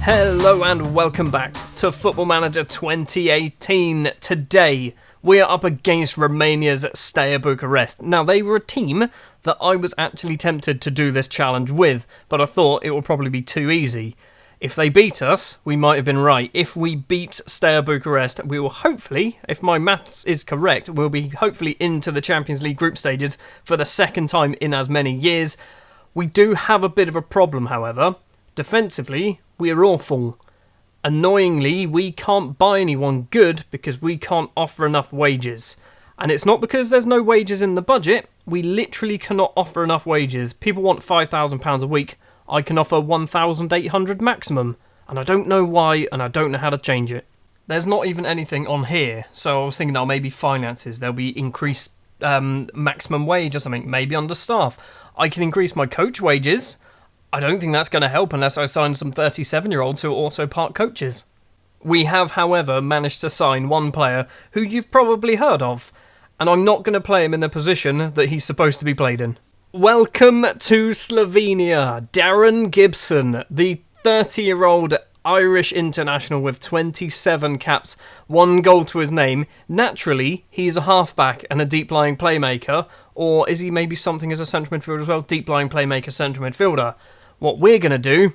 Hello and welcome back to Football Manager 2018. Today, we are up against Romania's Steaua București. Now, they were a team that I was actually tempted to do this challenge with, but I thought it would probably be too easy. If they beat us, we might have been right. If we beat Steaua București, we will hopefully, if my maths is correct, we'll be hopefully into the Champions League group stages for the second time in as many years. We do have a bit of a problem, however. Defensively, we're awful. Annoyingly, we can't buy anyone good because we can't offer enough wages. And it's not because there's no wages in the budget. We literally cannot offer enough wages. People want £5,000 a week. I can offer 1,800 maximum. And I don't know why, and I don't know how to change it. There's not even anything on here. So I was thinking, maybe finances. There'll be increased maximum wage or something. Maybe under staff. I can increase my coach wages. I don't think that's going to help unless I sign some 37-year-olds who are also part coaches. We have, however, managed to sign one player who you've probably heard of, and I'm not going to play him in the position that he's supposed to be played in. Welcome to Slovenia, Darren Gibson, the 30-year-old Irish international with 27 caps, 1 goal to his name. Naturally, he's a halfback and a deep-lying playmaker, or is he maybe something as a central midfielder as well? Deep-lying playmaker, central midfielder. What we're going to do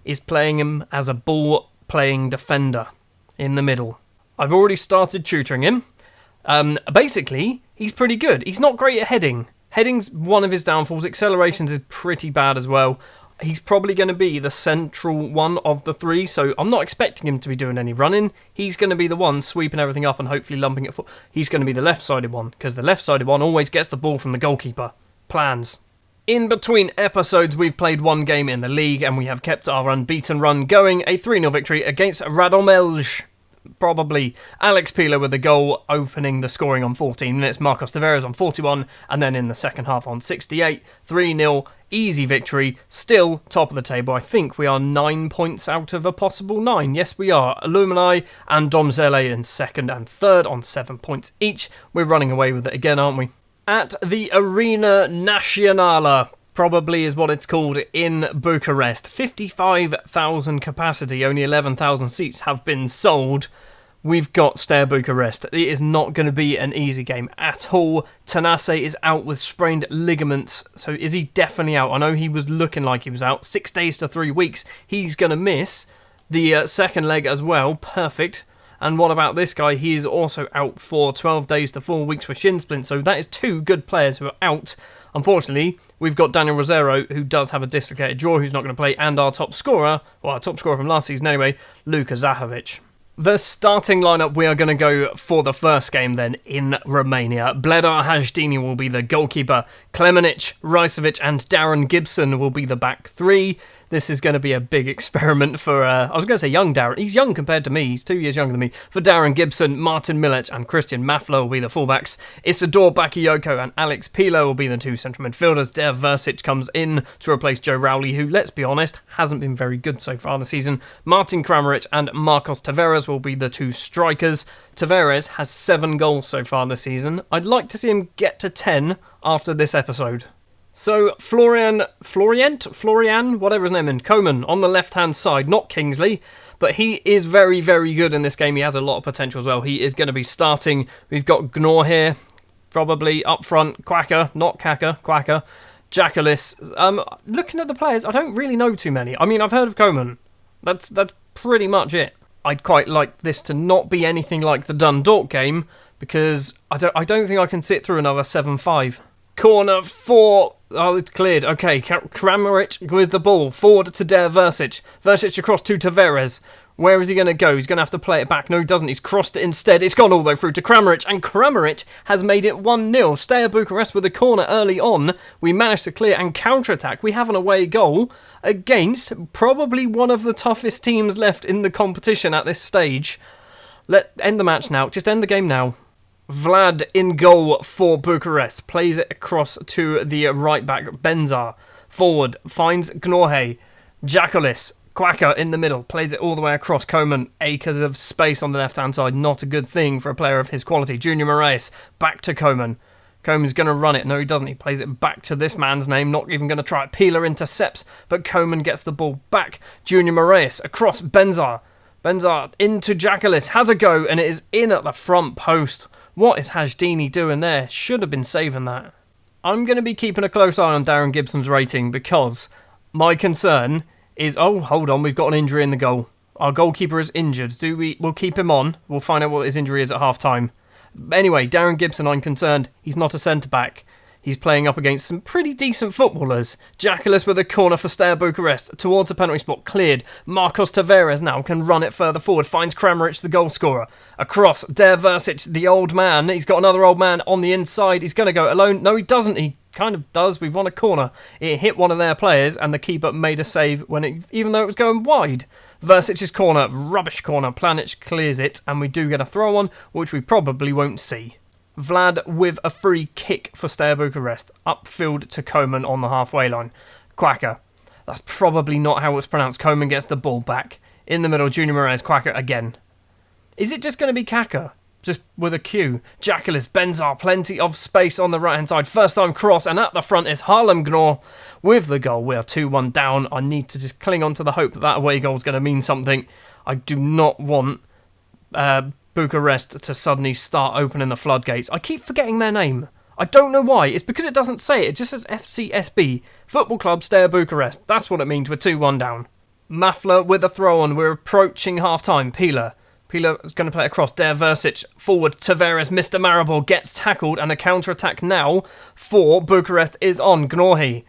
is playing him as a ball-playing defender in the middle. I've already started tutoring him. Basically, he's pretty good. He's not great at heading. Heading's one of his downfalls. Accelerations is pretty bad as well. He's probably going to be the central one of the three, so I'm not expecting him to be doing any running. He's going to be the one sweeping everything up and hopefully lumping it. He's going to be the left-sided one, because the left-sided one always gets the ball from the goalkeeper. Plans. In between episodes, we've played one game in the league, and we have kept our unbeaten run going. A 3-0 victory against Radomelj. Probably Alex Pilo with the goal, opening the scoring on 14 minutes. Marcos Tavares on 41, and then in the second half on 68. 3-0, easy victory. Still top of the table. I think we are 9 points out of a possible 9. Yes, we are. Illumini and Domzele in second and third on 7 points each. We're running away with it again, aren't we? At the Arena Națională, probably is what it's called, in Bucharest. 55,000 capacity, only 11,000 seats have been sold. We've got Steaua București. It is not going to be an easy game at all. Tanase is out with sprained ligaments. So is he definitely out? I know he was looking like he was out. 6 days to 3 weeks. He's going to miss the second leg as well. Perfect. And what about this guy? He is also out for 12 days to 4 weeks for shin splint. So that is 2 good players who are out. Unfortunately, we've got Daniel Rosero, who does have a dislocated jaw, who's not going to play, and our top scorer, well, our top scorer from last season anyway, Luka Zahovic. The starting lineup, we are going to go for the first game then in Romania. Bledar Hajdini will be the goalkeeper. Klemenic, Rajcevic and Darren Gibson will be the back three. This is going to be a big experiment for, I was going to say young Darren. He's young compared to me. He's 2 years younger than me. For Darren Gibson, Martin Milic and Christian Mafla will be the fullbacks. Isidore Bakayoko and Alex Pilo will be the 2 central midfielders. Der Versic comes in to replace Joe Rowley, who, let's be honest, hasn't been very good so far this season. Martin Kramaric and Marcos Tavares will be the 2 strikers. Tavares has 7 goals so far this season. I'd like to see him get to 10 after this episode. So, Florian, whatever his name is, Coman on the left-hand side, not Kingsley, but he is very, very good in this game. He has a lot of potential as well. He is going to be starting. We've got Gnor here, probably up front. Quacker, not Kaka, Quacker. Jackalis. Looking at the players, I don't really know too many. I mean, I've heard of Coman. That's pretty much it. I'd quite like this to not be anything like the Dundalk game, because I don't think I can sit through another 7-5. Corner for... Oh, it's cleared. Okay, Kramaric with the ball. Forward to Der Versic. Versic across to Tavares. Where is he going to go? He's going to have to play it back. No, he doesn't. He's crossed it instead. It's gone all the way through to Kramaric. And Kramaric has made it 1-0. Steaua București with a corner early on. We managed to clear and counter-attack. We have an away goal against probably one of the toughest teams left in the competition at this stage. End the match now. Just end the game now. Vlad in goal for Bucharest. Plays it across to the right back, Benzar. Forward, finds Gnorhe. Jackalis, Quacker in the middle. Plays it all the way across. Coman, acres of space on the left-hand side. Not a good thing for a player of his quality. Junior Moraes, back to Coman. Koeman's going to run it. No, he doesn't. He plays it back to this man's name. Not even going to try it. Pila intercepts, but Koeman gets the ball back. Junior Moraes across Benzar. Benzar into Jackalis. Has a go, and it is in at the front post. What is Hajdini doing there? Should have been saving that. I'm going to be keeping a close eye on Darren Gibson's rating because my concern is... Oh, hold on. We've got an injury in the goal. Our goalkeeper is injured. We'll keep him on. We'll find out what his injury is at half-time. Anyway, Darren Gibson, I'm concerned. He's not a centre-back. He's playing up against some pretty decent footballers. Jackalis with a corner for Steaua Bucharest. Towards the penalty spot, cleared. Marcos Tavares now can run it further forward. Finds Kramaric, the goal scorer. Across, Der Versic, the old man. He's got another old man on the inside. He's going to go alone. No, he doesn't. He kind of does. We've won a corner. It hit one of their players, and the keeper made a save even though it was going wide. Versic's corner, rubbish corner. Planic clears it, and we do get a throw on, which we probably won't see. Vlad with a free kick for Steaua Bucharest. Upfield to Koeman on the halfway line. Quacker. That's probably not how it's pronounced. Koeman gets the ball back. In the middle, Junior Moraes, Quacker again. Is it just going to be Kaka? Just with a Q. Jackalis, Benzar, plenty of space on the right-hand side. First time cross, and at the front is Harlem Gnor with the goal. We are 2-1 down. I need to just cling on to the hope that that away goal is going to mean something. I do not want Bucharest to suddenly start opening the floodgates. I keep forgetting their name. I don't know why. It's because it doesn't say it. It just says FCSB. Football Club Steaua Bucharest. That's what it means. We're 2-1 down. Mafla with a throw-on. We're approaching half-time. Pila is going to play across. Der Versic forward. Tavares. Mr. Maribor gets tackled, and the counter-attack now for Bucharest is on. Gnorhi.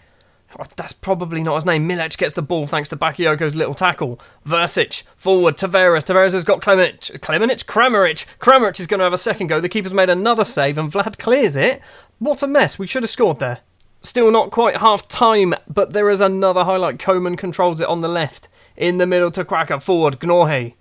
That's probably not his name. Milic gets the ball thanks to Bakioko's little tackle. Versic forward. Tavares has got Kramaric. Kramaric is going to have a second go. The keeper's made another save, and Vlad clears it. What a mess. We should have scored there. Still not quite half time, but there is another highlight. Koeman controls it on the left. In the middle to Quacker. Forward. Gnorhi.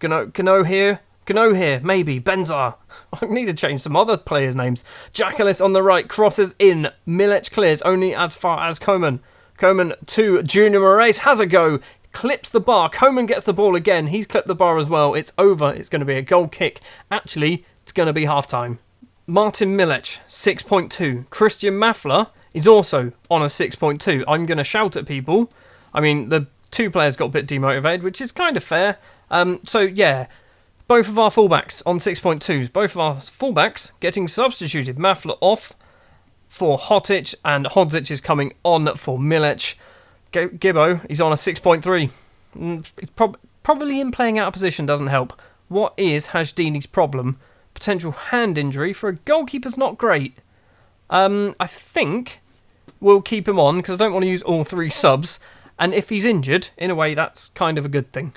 Gno here, maybe. Benzar. I need to change some other players' names. Jackalis on the right, crosses in. Milic clears only as far as Koeman. Koeman to Junior Moraes, has a go. Clips the bar. Koeman gets the ball again. He's clipped the bar as well. It's over. It's going to be a goal kick. Actually, it's going to be half-time. Martin Milic, 6.2. Christian Mafla is also on a 6.2. I'm going to shout at people. I mean, the two players got a bit demotivated, which is kind of fair. So, yeah, both of our fullbacks on 6.2s. Both of our fullbacks getting substituted. Mafla off for Hotic, and Hodzic is coming on for Milic. Gibbo, he's on a 6.3. Probably him playing out of position doesn't help. What is Hajdini's problem? Potential hand injury for a goalkeeper's not great. I think we'll keep him on because I don't want to use all three subs. And if he's injured, in a way, that's kind of a good thing.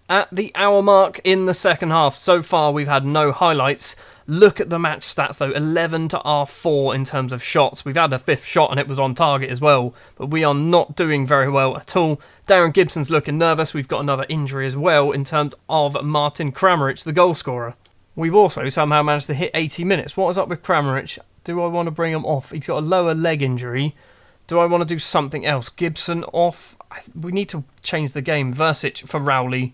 At the hour mark in the second half, so far we've had no highlights. Look at the match stats though, 11 to our 4 in terms of shots. We've had a fifth shot and it was on target as well, but we are not doing very well at all. Darren Gibson's looking nervous. We've got another injury as well in terms of Martin Kramaric, the goal scorer. We've also somehow managed to hit 80 minutes. What is up with Kramaric? Do I want to bring him off? He's got a lower leg injury. Do I want to do something else? Gibson off. We need to change the game. Versic for Rowley.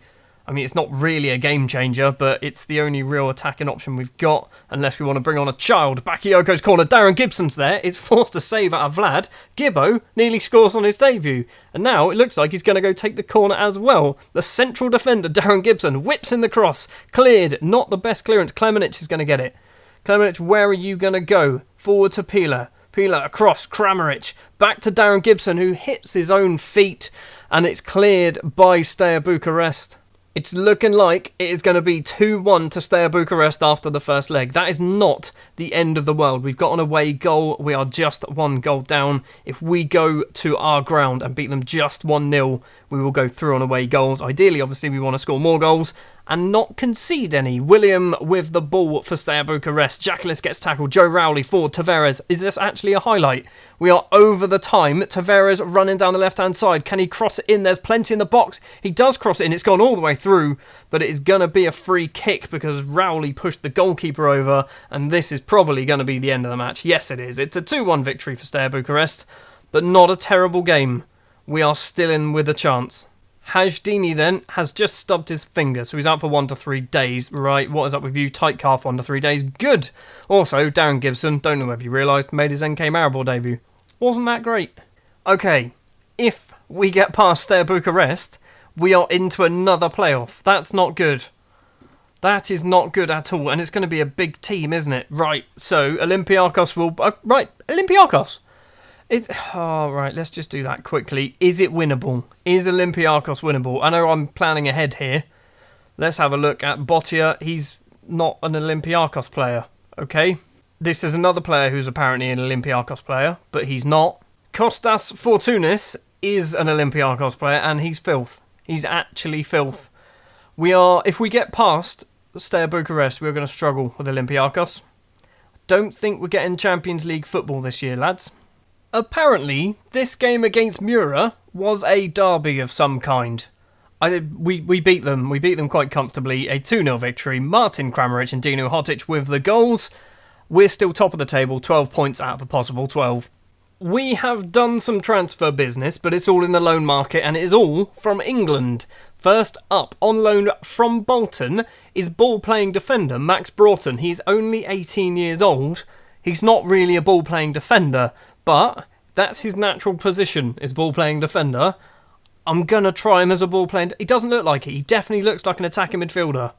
I mean, it's not really a game changer, but it's the only real attacking option we've got, unless we want to bring on a child. Bakioko's corner, Darren Gibson's there. It's forced to save out of Vlad. Gibbo nearly scores on his debut. And now it looks like he's going to go take the corner as well. The central defender, Darren Gibson, whips in the cross. Cleared. Not the best clearance. Klemenic is going to get it. Klemenic, where are you going to go? Forward to Pila. Pila across, Kramaric. Back to Darren Gibson, who hits his own feet. And it's cleared by Steaua Bucharest. It's looking like it is going to be 2-1 to Steaua Bucharest after the first leg. That is not the end of the world. We've got an away goal. We are just 1 goal down. If we go to our ground and beat them just 1-0, we will go through on away goals. Ideally, obviously, we want to score more goals and not concede any. William with the ball for Steaua Bucharest. Jackalis gets tackled. Joe Rowley forward. Tavares. Is this actually a highlight? We are over the time. Tavares running down the left-hand side. Can he cross it in? There's plenty in the box. He does cross it in. It's gone all the way through, but it is going to be a free kick because Rowley pushed the goalkeeper over, and this is probably going to be the end of the match. Yes, it is. It's a 2-1 victory for Steaua Bucharest, but not a terrible game. We are still in with a chance. Hajdini then has just stubbed his finger, so he's out for 1 to 3 days. Right, what is up with you? Tight calf, 1 to 3 days. Good. Also, Darren Gibson, don't know if you realised, made his NK Maribor debut. Wasn't that great? Okay, if we get past Steaua Bucharest, we are into another playoff. That's not good. That is not good at all, and it's going to be a big team, isn't it? Right, so Olympiacos will... Olympiacos! Right, let's just do that quickly. Is it winnable? Is Olympiacos winnable? I know I'm planning ahead here. Let's have a look at Botia. He's not an Olympiacos player, okay? This is another player who's apparently an Olympiacos player, but he's not. Kostas Fortounis is an Olympiacos player, and he's filth. He's actually filth. If we get past Steaua Bucharest, we're going to struggle with Olympiacos. Don't think we're getting Champions League football this year, lads. Apparently, this game against Mura was a derby of some kind. We beat them. We beat them quite comfortably. A 2-0 victory. Martin Kramaric and Dino Hotic with the goals. We're still top of the table, 12 points out of a possible 12. We have done some transfer business, but it's all in the loan market, and it is all from England. First up, on loan from Bolton, is ball-playing defender Max Broughton. He's only 18 years old. He's not really a ball-playing defender, but that's his natural position, is ball-playing defender. I'm going to try him as a ball-playing... He doesn't look like it. He definitely looks like an attacking midfielder.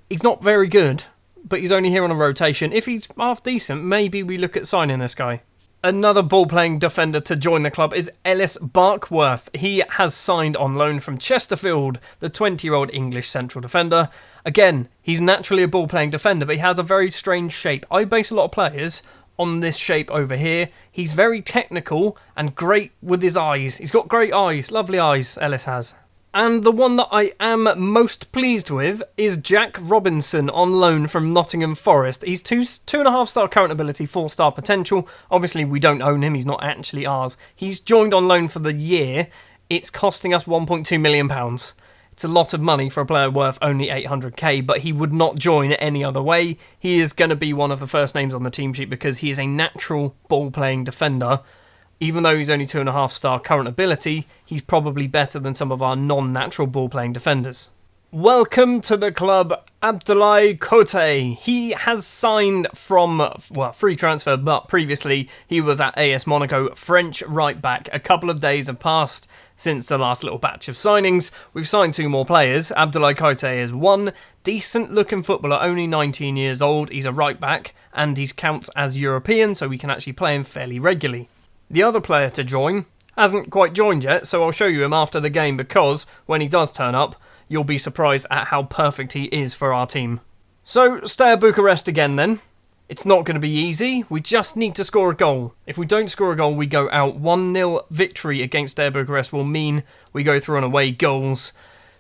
He's not very good, but he's only here on a rotation. If he's half decent, maybe we look at signing this guy. Another ball-playing defender to join the club is Ellis Barkworth. He has signed on loan from Chesterfield, the 20-year-old English central defender. Again, he's naturally a ball-playing defender, but he has a very strange shape. I base a lot of players on this shape over here. He's very technical and great with his eyes. He's got great eyes, lovely eyes, Ellis has. And the one that I am most pleased with is Jack Robinson on loan from Nottingham Forest. He's 2.5 star current ability, 4 star potential. Obviously, we don't own him. He's not actually ours. He's joined on loan for the year. It's costing us £1.2 million. It's a lot of money for a player worth only 800k, but he would not join any other way. He is going to be one of the first names on the team sheet because he is a natural ball-playing defender. Even though he's only 2.5 star current ability, he's probably better than some of our non-natural ball-playing defenders. Welcome to the club, Abdoulaye Kote. He has signed from, free transfer, but previously he was at AS Monaco, French right-back. A couple of days have passed since the last little batch of signings. We've signed 2 more players. Abdoulaye Kote is one decent-looking footballer, only 19 years old. He's a right-back, and he counts as European, so we can actually play him fairly regularly. The other player to join hasn't quite joined yet, so I'll show you him after the game because when he does turn up, you'll be surprised at how perfect he is for our team. So, Steaua Bucharest again then. It's not going to be easy. We just need to score a goal. If we don't score a goal, we go out. 1-0 victory against Steaua Bucharest will mean we go through on away goals.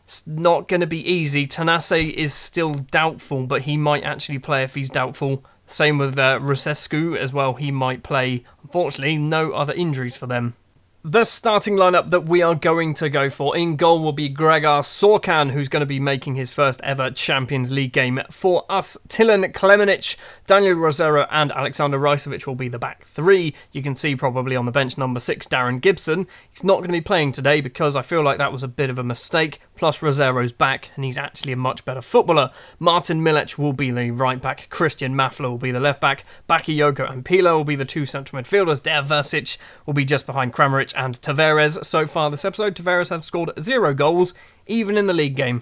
It's not going to be easy. Tanase is still doubtful, but he might actually play if he's doubtful. Same with Rusescu as well. He might play. Unfortunately, no other injuries for them. The starting lineup that we are going to go for in goal will be Gregor Sorkan, who's going to be making his first ever Champions League game for us. Tilan Klemenic, Daniel Rosero and Alexander Rajcevic will be the back 3. You can see probably on the bench number 6, Darren Gibson. He's not going to be playing today because I feel like that was a bit of a mistake. Plus Rosero's back and he's actually a much better footballer. Martin Milic will be the right back. Christian Mafla will be the left back. Bakayoko and Pila will be the 2 central midfielders. Der Versic will be just behind Kramaric and Tavares. So far this episode, Tavares have scored 0 goals, even in the league game.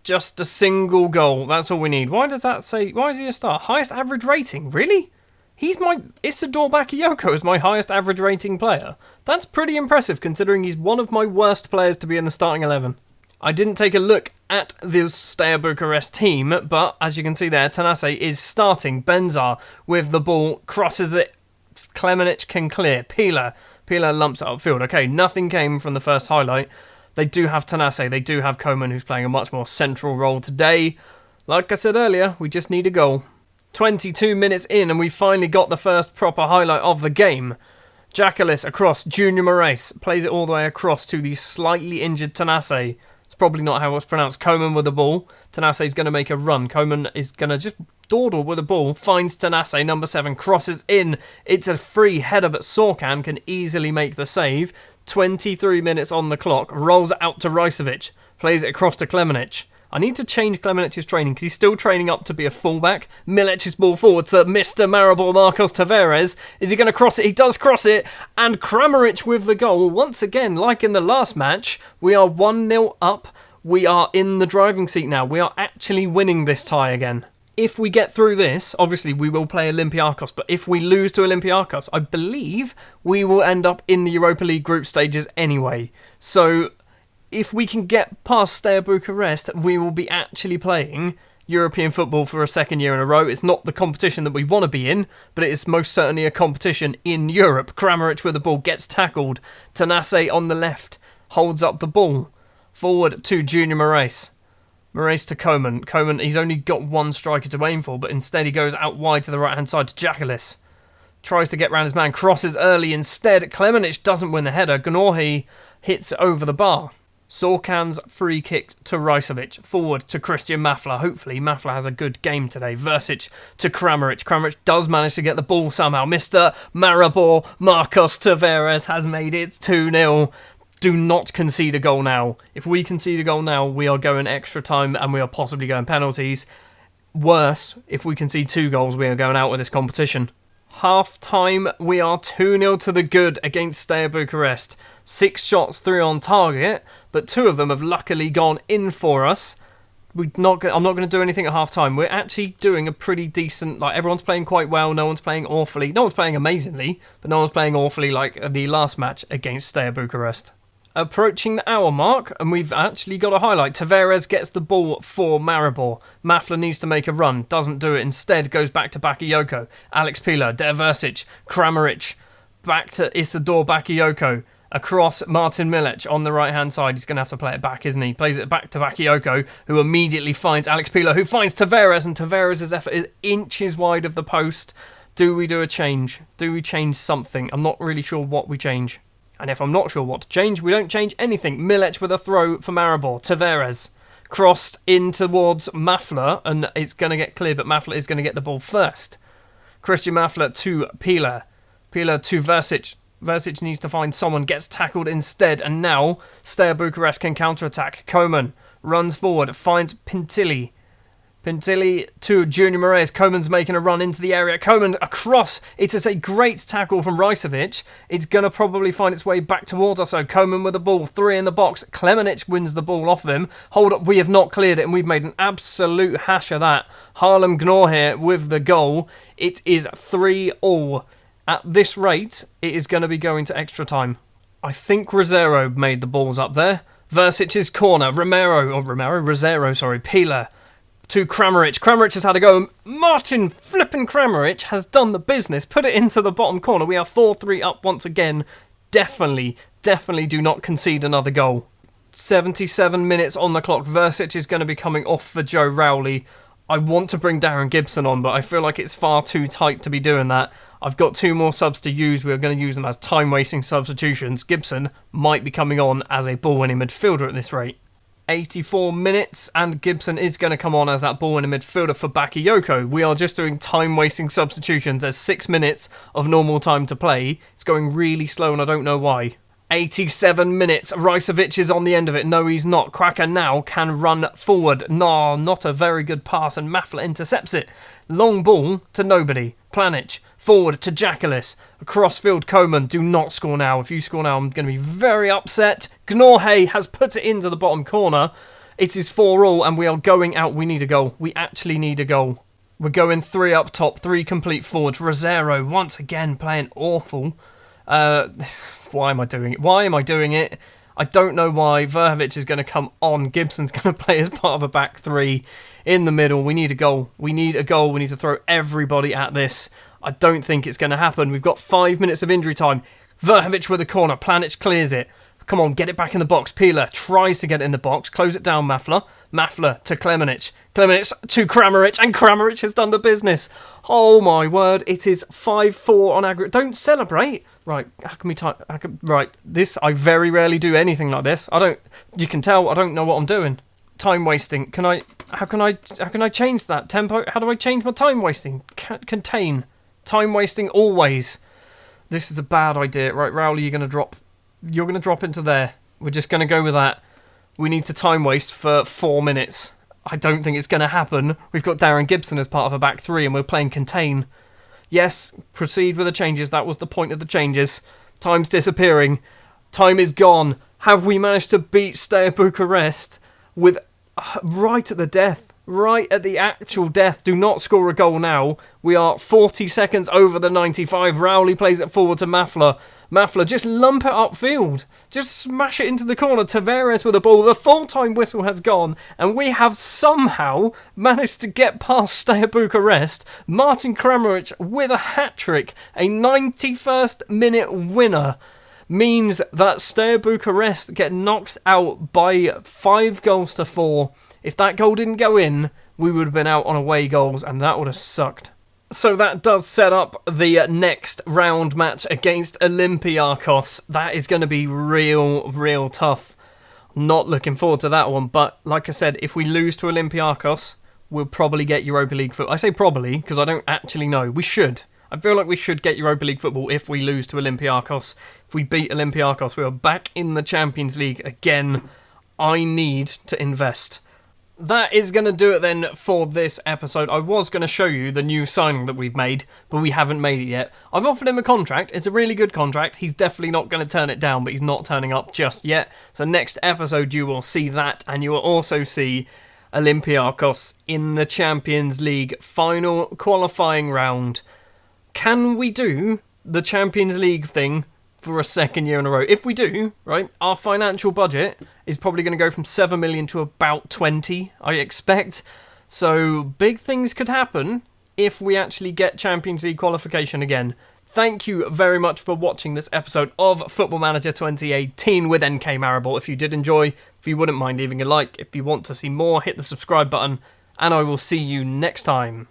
Just a single goal, that's all we need. Why does that say, why is he a star? Highest average rating, really? Isidore Bakayoko is my highest average rating player. That's pretty impressive considering he's one of my worst players to be in the starting 11. I didn't take a look at the Steaua Bucharest team, but as you can see there, Tanase is starting. Benzar with the ball, crosses it. Klemenic can clear. Pila lumps it upfield. Okay, nothing came from the first highlight. They do have Tanase, they do have Koeman, who's playing a much more central role today. Like I said earlier, we just need a goal. 22 minutes in, and we finally got the first proper highlight of the game. Jackalis across, Junior Moraes plays it all the way across to the slightly injured Tanase. It's probably not how it's pronounced. Koeman with the ball. Tanase is going to make a run. Koeman is going to just dawdle with the ball. Finds Tanase, number 7, crosses in. It's a free header, but Sorkan can easily make the save. 23 minutes on the clock. Rolls it out to Rajcevic. Plays it across to Klemenic. I need to change Klemenic's training because he's still training up to be a fullback. Milec's ball forward to Mr. Maribor Marcos Tavares. Is he going to cross it? He does cross it. And Kramaric with the goal. Once again, like in the last match, we are 1-0 up. We are in the driving seat now. We are actually winning this tie again. If we get through this, obviously we will play Olympiacos, but if we lose to Olympiacos, I believe we will end up in the Europa League group stages anyway. So if we can get past Steaua Bucharest, we will be actually playing European football for a second year in a row. It's not the competition that we want to be in, but it is most certainly a competition in Europe. Kramaric with the ball gets tackled. Tanase on the left holds up the ball. Forward to Junior Moraes. Moraes to Koeman. Koeman, he's only got one striker to aim for, but instead he goes out wide to the right-hand side to Jakalis. Tries to get round his man, crosses early instead. Klemenic doesn't win the header. Gnorhi hits over the bar. Sorkan's free kick to Rajcevic. Forward to Christian Mafla. Hopefully Mafla has a good game today. Versic to Kramaric. Kramaric does manage to get the ball somehow. Mr. Maribor Marcos Tavares has made it 2-0. Do not concede a goal now. If we concede a goal now, we are going extra time and we are possibly going penalties. Worse, if we concede 2 goals, we are going out of this competition. Half time, we are 2-0 to the good against Steaua Bucharest. 6 shots, 3 on target, but 2 of them have luckily gone in for us. I'm not going to do anything at half time. We're actually doing a pretty decent, like everyone's playing quite well, no one's playing awfully. No one's playing amazingly, but no one's playing awfully like the last match against Steaua Bucharest. Approaching the hour mark, and we've actually got a highlight. Tavares gets the ball for Maribor. Mafla needs to make a run, doesn't do it. Instead, goes back to Bakayoko. Alex Pila, Derversic, Kramaric, back to Isidore Bakayoko. Across Martin Milic on the right-hand side. He's going to have to play it back, isn't he? Plays it back to Bakayoko, who immediately finds Alex Pila, who finds Tavares, and Tavares' effort is inches wide of the post. Do we do a change? Do we change something? I'm not really sure what we change. And if I'm not sure what to change, we don't change anything. Milic with a throw for Maribor. Tavares crossed in towards Mafla, and it's going to get clear, but Mafla is going to get the ball first. Christian Mafla to Pila. Pila to Versic. Versic needs to find someone, gets tackled instead, and now Steaua Bucharest can counter-attack. Koeman runs forward, finds Pintilli. Pintilli to Junior Moraes. Koeman's making a run into the area. Koeman across. It is a great tackle from Rajcevic. It's going to probably find its way back towards us. So Koeman with the ball. 3 in the box. Klemenic wins the ball off of him. Hold up. We have not cleared it and we've made an absolute hash of that. Harlem Gnor here with the goal. It is 3-3. At this rate, it is going to be going to extra time. I think Rosero made the balls up there. Versic's corner. Pila to Kramaric. Kramaric has had a go. Martin flipping Kramaric has done the business. Put it into the bottom corner. We are 4-3 up once again. Definitely do not concede another goal. 77 minutes on the clock. Versic is going to be coming off for Joe Rowley. I want to bring Darren Gibson on, but I feel like it's far too tight to be doing that. I've got 2 more subs to use. We're going to use them as time-wasting substitutions. Gibson might be coming on as a ball-winning midfielder at this rate. 84 minutes, and Gibson is going to come on as that ball-winning midfielder for Bakayoko. We are just doing time-wasting substitutions. There's 6 minutes of normal time to play. It's going really slow, and I don't know why. 87 minutes. Rajcevic is on the end of it. No, he's not. Cracker now can run forward. No, not a very good pass, and Mafla intercepts it. Long ball to nobody. Planic forward to Jakalis. Across field, Koeman. Do not score now. If you score now, I'm going to be very upset. Gnorhe has put it into the bottom corner. It is 4-4, and we are going out. We need a goal. We actually need a goal. We're going 3 up top, 3 complete forwards. Rosero once again playing awful. Why am I doing it? I don't know why. Verhovic is going to come on. Gibson's going to play as part of a back 3 in the middle. We need a goal. We need to throw everybody at this. I don't think it's going to happen. We've got 5 minutes of injury time. Verhovic with a corner. Planic clears it. Come on, get it back in the box. Pila tries to get it in the box. Close it down, Mafla. Mafla to Klemenic. Klemenic to Kramaric, and Kramaric has done the business. Oh my word, it is 5-4 on aggregate. Don't celebrate. Right, I very rarely do anything like this. You can tell I don't know what I'm doing. Time wasting. How can I change that? Tempo? How do I change my time wasting? Contain. Time wasting always. This is a bad idea. Right, Rowley, you're going to drop. You're going to drop into there. We're just going to go with that. We need to time waste for 4 minutes. I don't think it's going to happen. We've got Darren Gibson as part of a back three and we're playing contain. Yes, proceed with the changes. That was the point of the changes. Time's disappearing. Time is gone. Have we managed to beat Steaua Bucharest with right at the death? Right at the actual death. Do not score a goal now. We are 40 seconds over the 95. Rowley plays it forward to Mafla. Mafla, just lump it upfield. Just smash it into the corner. Tavares with the ball. The full-time whistle has gone. And we have somehow managed to get past Steaua Bucharest. Martin Kramaric with a hat-trick. A 91st minute winner. Means that Steaua Bucharest get knocked out by 5-4. If that goal didn't go in, we would have been out on away goals, and that would have sucked. So that does set up the next round match against Olympiacos. That is going to be real tough. Not looking forward to that one, but like I said, if we lose to Olympiacos, we'll probably get Europa League football. I say probably, because I don't actually know. We should. I feel like we should get Europa League football if we lose to Olympiacos. If we beat Olympiacos, we are back in the Champions League again. I need to invest. That is going to do it then for this episode. I was going to show you the new signing that we've made, but we haven't made it yet. I've offered him a contract. It's a really good contract. He's definitely not going to turn it down, but he's not turning up just yet. So next episode you will see that, and you will also see Olympiacos in the Champions League final qualifying round. Can we do the Champions League thing for a second year in a row? If we do, right, our financial budget is probably going to go from 7 million to about 20, I expect. So big things could happen if we actually get Champions League qualification again. Thank you very much for watching this episode of Football Manager 2018 with NK Maribor. If you did enjoy, if you wouldn't mind leaving a like, if you want to see more, hit the subscribe button, and I will see you next time.